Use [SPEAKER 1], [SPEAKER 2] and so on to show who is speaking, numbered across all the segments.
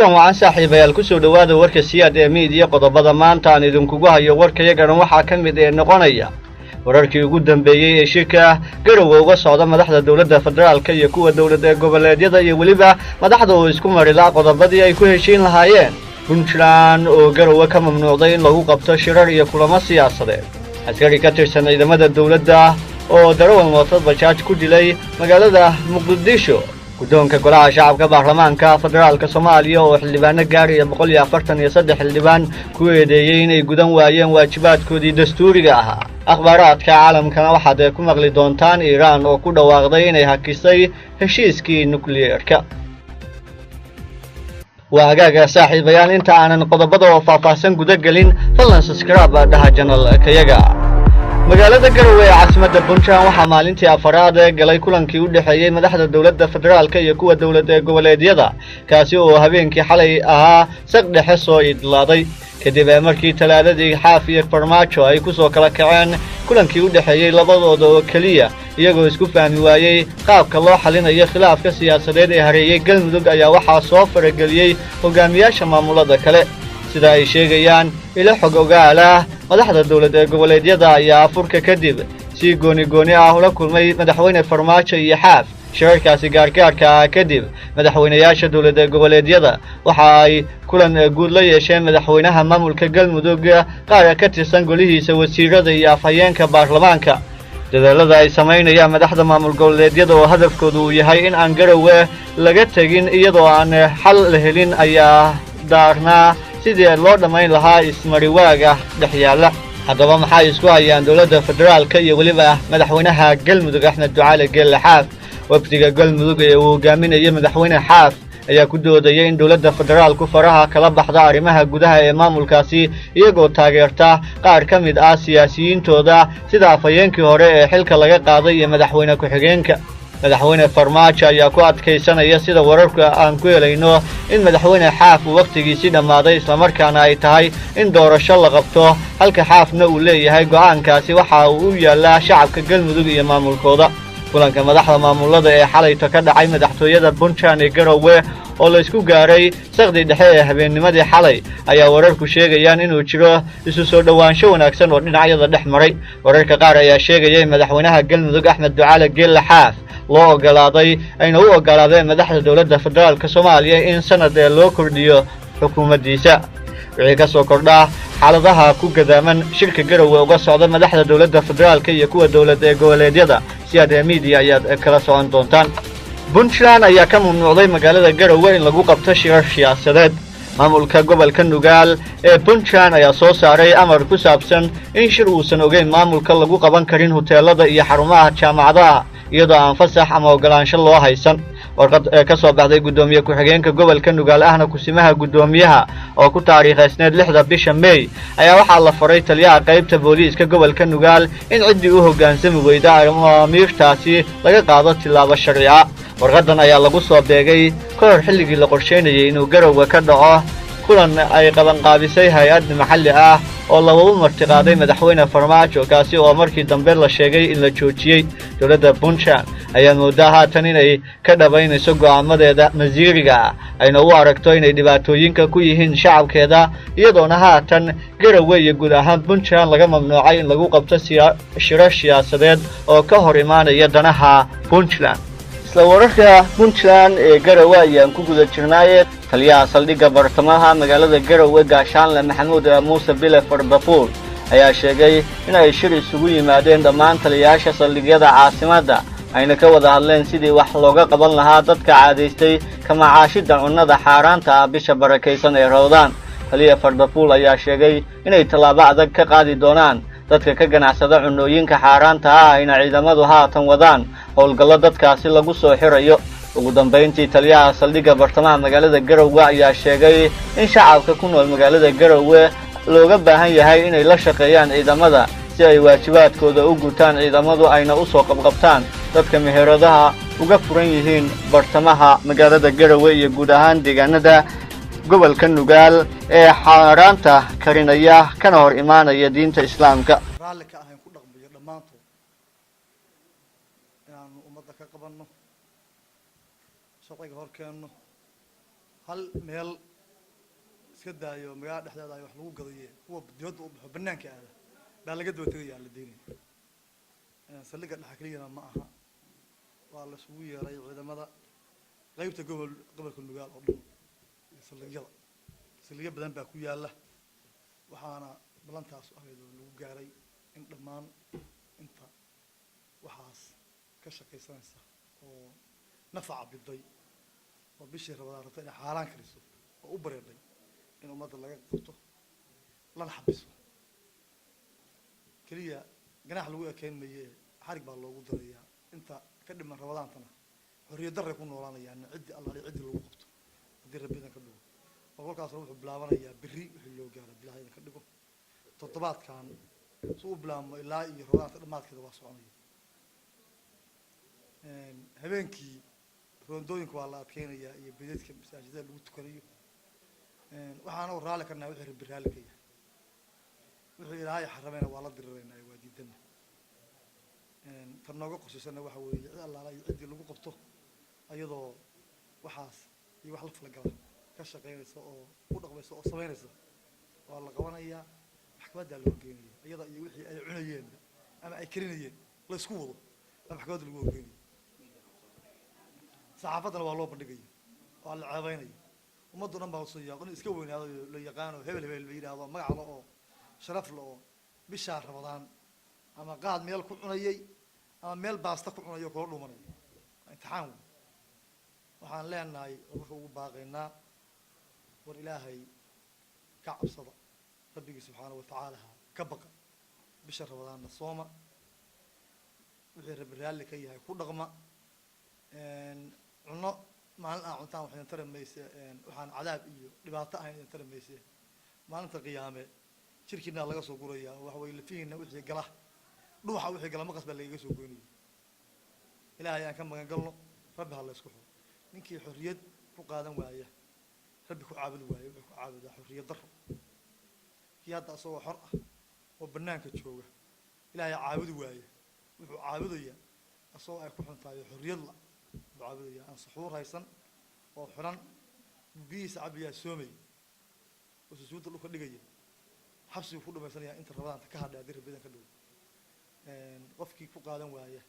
[SPEAKER 1] kulan wacan saaxiibayaal ku soo dhawaada warka siyaad ee miidiya qodobada maanta aan idinkugu hayo warkayagana waxaa ka mid noqonaya wararkii ugu dambeeyay ee shirka Garowe uga socda madaxda dawladda federaalka iyo kuwa dawladda goboleedyada iyo waliba madaxda oo isku marila qodobadii ay ku heshiin lahaayeen Puntland oo Garowe ka mamnuucday in lagu qabto shirar iyo kulamo siyaasadeed askari ka tirsan ciidamada dawladda oo darawal mooto bajaaj ku dilay magaalada Muqdisho guddoonka golaha shacabka baarlamaanka federaalka Soomaaliya oo xildhibaano gaaraya 143 xildhibaan ku eedeeyay inay gudan waayeen waajibaadkoodii dastuuriga ahaa akhbaaraadka caalamkana waxaad ku maqli doontaan Iran oo ku dhawaaqday inay hakisay heshiiskii nukliyeerka waagaaga saaxiibayaal inta aanan qodobada oo faahfaahsan guda galin fadlan subscribe dhaha channel-kayaga magaalada Garowe ee caasimadda Puntland waxaa maalintii afaraad galay kulankii u dhaxeeyay madaxda dawladda federaalka iyo kuwa dawladda goboleedyada kaasi oo habeenkii xalay ahaa saq dhexe soo idlaaday kadib markii talaadadii Xaaf iyo Farmaajo ay ku soo kala kaceen kulankii u dhaxeeyay labadooda oo kaliya iyagoo isku fahmi waayay qaabka loo xalinayo khilaafka siyaasadeed ee hareeyay Galmudug ayaa waxaa soo farageliyay hogaamiyaasha maamulada kale sida ay sheegayaan ila xog ogaal ah madaxda dawladda goboleedyada ayaa afurka kadib si gooni ah ula kulmay madaxweyne Farmaajo iyo Xaaf shirarkaasi gaargaarka kadib madaxweynayaasha dawladda goboleedyada waxa ay kulan guud la yeesheen madaxweynaha maamulka Galmudug qaar ka tirsan golihiisa wasiirada iyo afhayeenka baarlamaanka dadaalada ay sameynayaan madaxda maamul goboleedyada oo hadafkoodu yahay in aan Garowe laga tagin iyadoo aan xal la helin ayaa daarna sidii loo dhamayn lahaa ismariwaaga dhexyaala haddaba maxay isku hayaan dawladda federaalka iyo waliba madaxweynaha Galmudug Axmed Ducaale Geelle Xaaf wafdiga Galmudug ee uu hogaaminayay madaxweyne Xaaf ayaa ku doodayay in dawladda federaalku faraha kala baxda arrimaha gudaha ee maamulkaasi iyagoo taageerta qaar ka mid ah siyaasiyiintooda sida afhayeenkii hore ee xilka laga qaaday iyo madaxweyne ku-xigeenka madaxweyne Farmaajo ayaa ku adkaysanaya sida wararka aan ku helayno in madaxweyne Xaaf uu waqtigiisii dhamaaday isla markaana ay tahay in doorasho la qabto halka Xaafna uu leeyahay go'aankaasi waxa uu u yaalaa shacabka Galmudug iyo maamulkooda kulanka madaxda maamulada ee xalay ka dhacay madaxtooyada Puntland ee Garowe oo la isku gaaray saqdi dhexe ee habeennimadii xalay ayaa wararku sheegayaan inuu jiro isu soo dhawaansho wanaagsan oo dhinacyada dhex maray wararka qaar ayaa sheegaya in madaxweynaha Galmudug Axmed Ducaale Geelle Xaaf loo ogolaaday ayna u ogolaadeen madaxda dawladda federaalka Soomaaliya in sanad loo kordhiyo xukuumaddiisa wixii ka soo kordha xaaladaha ku gadaaman shirka Garowe uga socda madaxda dawladda federaalka iyo kuwa dawladda goboleedyada siyaad media ayaad kala socon doontaan Puntland ayaa ka mamnuucday magaalada Garowe in lagu qabto shirar siyaasadeed maamulka gobolka Nugaal ee Puntland ayaa soo saaray amar ku saabsan in shir uusan ogeyn maamulka lagu qaban karin hoteelada iyo xarumaha jaamacadaha iyadoo aan fasax ama ogolaansho loo haysan warqad ka soo baxday gudoomiye ku-xigeenka gobolka Nugaal ahna kusimaha gudoomiyaha oo ku taariikhaysan 6 bisha May ayaa waxaa la faray taliyaha qaybta booliiska gobolka Nugaal in cidii u hogaansami weyda amiirtaasi laga qaado tilaabo sharci ah warqadan ayaa lagu soo beegay kor xilligii la qorsheynayay inuu Garowe ka dhaco kulan ay qaban qaabisay hay'ad maxalli ah oo lagu martiqaaday madaxweyne Farmaajo kaasi oo markii dambe la sheegay in la joojiyay dawladda Puntland ayaa moodaa haatan inay ka dhabaynayso go'aamadeeda masiiriga ayna u aragto inay dhibaatooyinka ku yihiin shacabkeeda iyadoona haatan Garowe iyo guud ahaan Puntland laga mamnuucay in lagu qabto shirar siyaasadeed oo ka hor imaanaya danaha Puntland isla wararka Puntland ee Garowe ayaan ku guda jirnay taliyaha saldhigga bartamaha magaalada Garowe Gaashaanle Maxamuud Muuse Bile Fardafuul ayaa sheegay in ay shir isugu yimaadeen dhammaan taliyayaasha saldhigyada caasimadda ayna ka wada hadleen sidii wax looga qaban lahaa dadka caadaystay ka macaashida cunnada xaaraanta ah bisha barakeysan ee Ramadaan taliya Fardafuul ayaa sheegay inay talaabo adag ka qaadi doonaan dadka ka ganacsada cunnooyinka xaaraanta ah ayna ciidamadu haatan wadaan howlgallo dadkaasi lagu soo xirayo ugu dambeyntii taliyaha saldhigga bartamaha magaalada Garowe ayaa sheegay in shacabka ku nool magaalada Garowe looga baahan yahay inay la shaqeeyaan ciidamada si ay waajibaadkooda u gutaan ciidamadu ayna u soo qabqabtaan dadka meheradaha uga furan yihiin bartamaha magaalada Garowe iyo guud ahaan deegaanada gobolka Nugaal ee xaaraanta karinaya kana hor imaanaya diinta Islaamka
[SPEAKER 2] raalka ah ku dhaqmayo dhamaantood inaan ummadda ka qabanno shaqada horkeeno hal meel iska daayo magaalada dhexdeeda ay wax lagu gadaye kuwa dibadda u baxo banaanka aada baa laga daba tegaya la deynaya saldhigga dhexa keliyana ma aha waa la isugu yeeray ciidamada qaybta gobolka nugaal oo dhan saldhigyo badan baa ku yaala waxaana balantaas ahayd oo lagu gaaray in dhammaan inta waxaas ka shaqaysanaysa oo nafaca biday oo bishii rabadaan rabta inay xaaraan kariso oo u bareeday in ummadda laga qabto lana xabiso keliya ganaax lagu ekeyn maye xarig baa loogu darayaa inta ka dhiman rabadaantana xorriyad darray ku noolaanayaan ciddii allaali ciddii lagu qabto haddii rabbidan ka dhigo oo kolkaasna wuxuu bilaabanayaa berri wixii loo gaaro bilaahadan ka dhigo toddobaadkan si u bilaabmo ilaa iyo rabadaanta dhammaadkeeda waa soconaya habeenkii roondooyinka waa la adkeynayaa iyo bedeedka masaajidada lagu tukanayo waxaana raalli karnaa wixii rabbi raalli ka yahay wixii ilaahay xarameena waa la diriraynaa waa diidana tan nooga qorshaysana waxa weeye cid allaala iyo ciddii lagu qabto ayadoo waxaas iyo wax la falgala ka shaqeynaysa oo u dhaqmaysa oo samaynaysa waa la qabanayaa maxkamadda loo geenaya iyada iyo wixii ay cunayeen ama ay karinayeen la isku wado maxkamadda lagu horgeynaya saxaafaddana waa loo bandhigaya waa la ceebeynaya ummaddu dhan baa usoo yaaqo in iska weynaado la yaqaano hebel la yidhaahdo magac la oo sharaf la oo bishaa rabadaan ama qaad meel ku cunayay ama meel baasta ku cunayo kula dhumanaya imtixaan wey waxaan leenahay oo marka ugu baaqaynaa war ilaahay ka cabsada rabbigii subxaanahu watacaala ka baqa bisha rabadaanna sooma wixii rabbi raalli ka yahay ku dhaqma cunno maalin aan cuntaan waxayna tari mayse waxaan cadaab iyo dhibaato ahayn idin tari mayse maalinta qiyaame jirkiina laga soo gurayaa waxa weeye lafihiina wixii gala dhuuxa wixii gala maqas baa lagaga soo goynaya ilaahay aan ka magan galno rabbi ha la isku xiro ninkii xorriyad ku qaadan waaya rabbi ku caabudi waayo wuxuu ku caabudaa xorriyad darro kii hadda asagoo xor ah oo banaanka jooga ilaahay caabudi waaya wuxuu caabudaya asagoo ay ku xuntahay xorriyad la buu caabudaya aan suxuur haysan oo xiran biyihiisa cabiyaa soomay oo sujuudda dhulka dhigaya xabsiguu ku dhamaysanaya inta rabadaanta ka hadhay haddii rabbidan ka dhow qofkii ku qaadan waaya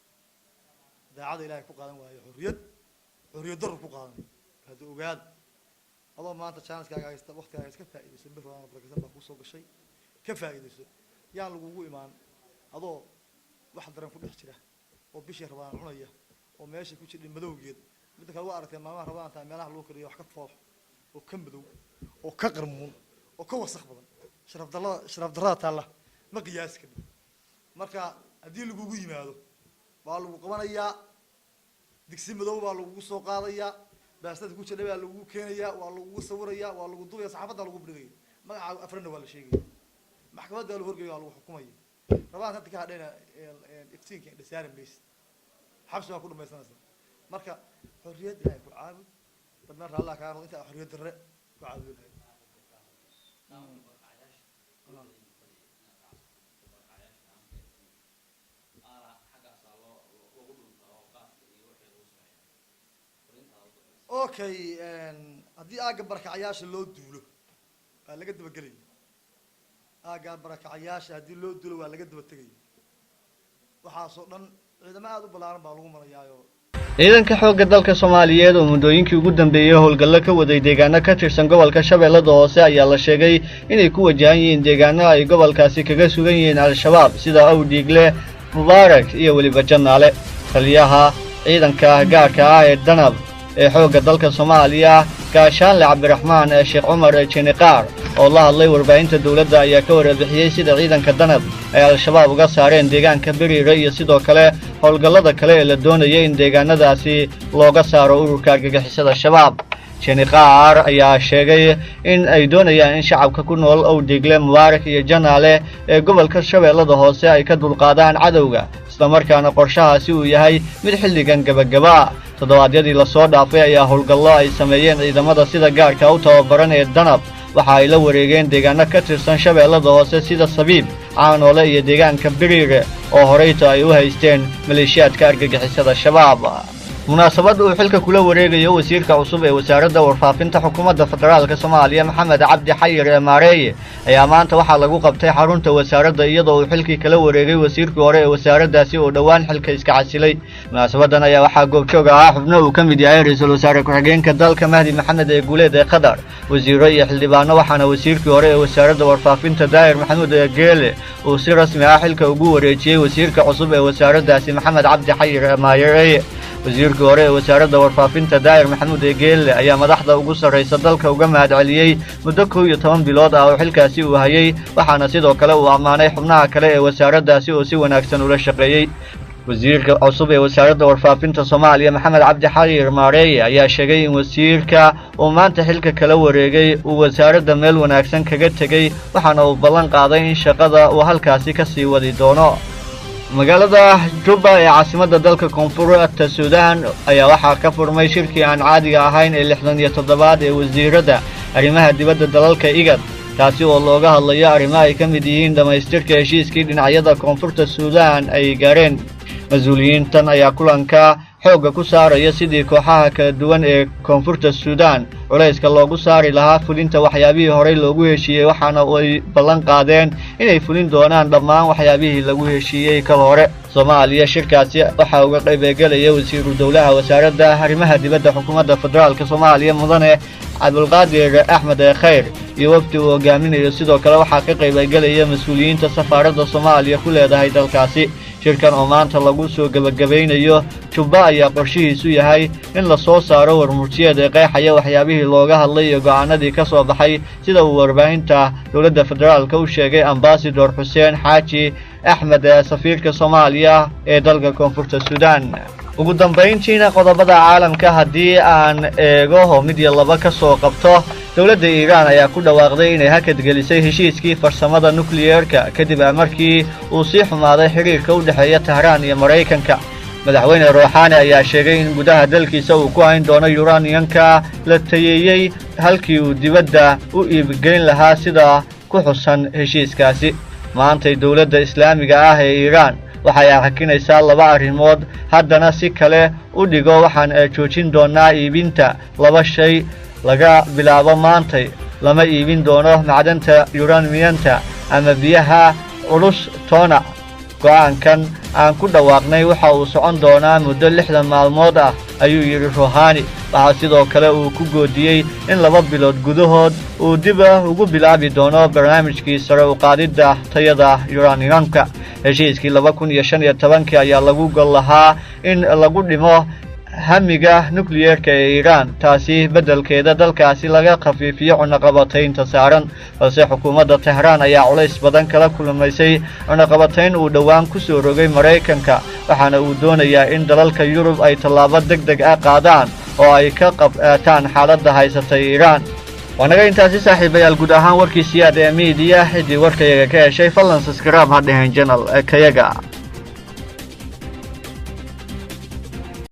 [SPEAKER 2] daacada ilaahay ku qaadan waaya xorriyad darro ku qaadan hadda ogaada adoo maanta janskaaga haysta waqtigaaga iska faa'iidayso bir rabadaan barakaysan baa kusoo gashay ka faa'iidayso yaan lagugu imaan adoo wax daran ku dhex jira oo bishii rabadaan cunaya oo meesha ku jirdhin madowgeed midda kale waa aragtee maalmaha rabadaan tahay meelaha lagu kariyo wax ka foox oo ka madow oo ka qarmuun oo ka wasakh badan sharaf darrada taalla ma qiyaasi kadib marka haddii lagugu yimaado waa lagu qabanayaa digsi madow baa lagugu soo qaadayaa baastada ku jira baa lagugu keenayaa waa lagugu sawirayaa waa lagu dubaya saxaafadda lagu bidhigaya magacaaga afrana waa la sheegaya maxkamadda la horgeeyo waa lagu xukumaya rabaan hadda ka hadhayna iftiinka indhasaari maysid xabsi baa ku dhamaysanaysa marka xorriyad ilaahay ku caabud dadna raallah kaa noqdo inta xorriyad darre ku caabudi lahayd okay haddii aagga barakacayaasha loo duulo waa laga daba gelaya aagga barakacayaasha haddii loo duulo waa laga daba tegaya waxaasoo dhan ciidamo aada u ballaaran baa lagu marayaayo
[SPEAKER 1] ciidanka xoogga dalka Soomaaliyeed oo muddooyinkii ugu dambeeyay howlgallo ka waday deegaano ka tirsan gobolka Shabeellada Hoose ayaa la sheegay inay ku wajahan yihiin deegaano ay gobolkaasi kaga sugan yihiin al-shabaab sida Awdiigle, Mubaarak iyo waliba Jannaale. Taliyaha ciidanka gaarka ah ee Danab ee xoogga dalka Soomaaliya gaashaanle Cabdiraxmaan Sheekh Cumar Jeniqaar oo la hadlay warbaahinta dawladda ayaa ka warbixiyay sida ciidanka Danab ay al-shabaab uga saareen deegaanka Bariire iyo sidoo kale howlgallada kale ee la doonayay in deegaanadaasi looga saaro ururka argagixisada shabaab. Jeniqaar ayaa sheegay in ay doonayaan in shacabka ku nool Awdiigle, Mubaarak iyo Jannaale ee gobolka Shabeellada Hoose ay ka dulqaadaan cadowga isla markaana qorshahaasi uu yahay mid xilligan gabagaba toddobaadyadii la soo dhaafay ayaa howlgallo ay sameeyeen ciidamada sida gaarka u tababaran ee Danab waxa ay la wareegeen deegaano ka tirsan Shabeellada Hoose sida Sabiib, Caanoole iyo deegaanka Bariire oo horeyta ay u haysteen maleeshiyaadka argagixisada shabaab. munaasabad uu xilka kula wareegayo wasiirka cusub ee wasaaradda warfaafinta xukuumadda federaalka Soomaaliya Maxamed Cabdi Xayir Maareeye ayaa maanta waxaa lagu qabtay xarunta wasaaradda iyadoo uu xilkii kala wareegay wasiirkii hore ee wasaaraddaasi oo dhawaan xilka iska casilay munaasabadan ayaa waxaa goobjoog ah xubno uu ka mid yahay ra'iisul wasaare ku-xigeenka dalka Mahdi Maxamed ee Guuleed ee Qatar wasiiro iyo xildhibaano waxaana wasiirkii hore ee wasaaradda warfaafinta Daahir Maxamuud Geele uu si rasmi ah xilka ugu wareejiyay wasiirka cusub ee wasaaraddaasi Maxamed Cabdi Xayir Maareeye wasiirkii hore ee wasaaradda warfaafinta Daahir Maxamuud Geele ayaa madaxda ugu sareysa dalka uga mahadceliyay muddo 12 bilood ah oo xilkaasi uu hayay waxaana sidoo kale uu amaanay xubnaha kale ee wasaaraddaasi oo si wanaagsan ula shaqeeyay wasiirka cusub ee wasaaradda warfaafinta Soomaaliya Maxamed Cabdi Xayir Maareeye ayaa sheegay in wasiirka uu maanta xilka kala wareegay uu wasaaradda meel wanaagsan kaga tagay waxaana uu ballan qaaday in shaqada uu halkaasi ka sii wadi doono magaalada Juba ee caasimadda dalka Koonfurta Suudaan ayaa waxaa ka furmay shirkii aan caadiga ahayn ee 67aad ee wasiirada arrimaha dibadda dalalka IGAD taasi oo looga hadlayo arrimaha ay ka mid yihiin dhamaystirka heshiiskii dhinacyada Koonfurta Suudaan ay gaareen mas'uuliyiintan ayaa kulanka xoogga ku saaraya sidii kooxaha kala duwan ee Koonfurta Suudaan culayska loogu saari lahaa fulinta waxyaabihii hore loogu heshiiyay waxaana ay ballan qaadeen inay fulin doonaan dhammaan waxyaabihii lagu heshiiyay kal hore Soomaaliya shirkaasi waxa uga qaybgalaya wasiiru dawlaha wasaaradda arrimaha dibadda xukuumadda federaalka Soomaaliya mudane Cabdulqaadir Axmed Khayr iyo wafdi uu hogaaminayo sidoo kale waxaa ka qaybgalaya mas'uuliyiinta safaaradda Soomaaliya ku leedahay dalkaasi shirkan oo maanta lagu soo gabagabeynayo Juba ayaa qorshihiisu yahay in la soo saaro warmurtiyeed ee qeexaya waxyaabihii looga hadlay iyo go'aanadii ka soo baxay sida uu warbaahinta dawladda federaalka u sheegay Ambassador Hussein Xaaji Axmed safiirka Soomaaliya ee dalka Koonfurta Suudaan ugu dambeyntiina qodobada caalamka haddii aan eego mid iyo laba ka soo qabto dawladda Iiraan ayaa ku dhawaaqday inay hakad gelisay heshiiskii farsamada nukliyeerka kadib markii uu sii xumaaday xiriirka u dhaxeeya Tehran iyo Mareykanka madaxweyne Rouhani ayaa sheegay in gudaha dalkiisa uu ku hayn doono uraniumka la tayeeyay halkii uu dibadda u iibgeyn lahaa sida ku xusan heshiiskaasi maanta dawladda Islaamiga ah ee Iiraan waxay hakinaysaa laba arrimood haddana si kale u dhigo waxaan joojin doonaa iibinta laba shay laga bilaabo maanta lama iibin doono macdanta uraniumta ama biyaha culus toona go'aankan aan ku dhawaaqnay waxa uu socon doonaa muddo 60 maalmood ah ayuu yiri Rouhani waxa sidoo kale uu ku goodiyay in 2 bilood gudahood uu dib ugu bilaabi doono barnaamijkii sare u qaadida tayada uraniumka heshiiskii 2015 ayaa lagu gol lahaa in lagu dhimo hamiga nukliyeerka ee Iiraan taasi beddelkeeda dalkaasi laga khafiifiyo cunaqabataynta saaran balse xukuumadda Tehran ayaa culays badan kala kulmaysay cunaqabatayn uu dhawaan ku soo rogay Mareykanka waxaana uu doonayaa in dalalka Yurub ay tallaabo degdeg ah qaadaan oo ay ka qabtaan xaaladda haysata Iiraan wanaga intaasi saaxiibayaal guud ahaan warkiisa ee media xidii warkayaga ka heshay fadlan subscribe ha dhehen channel kayaga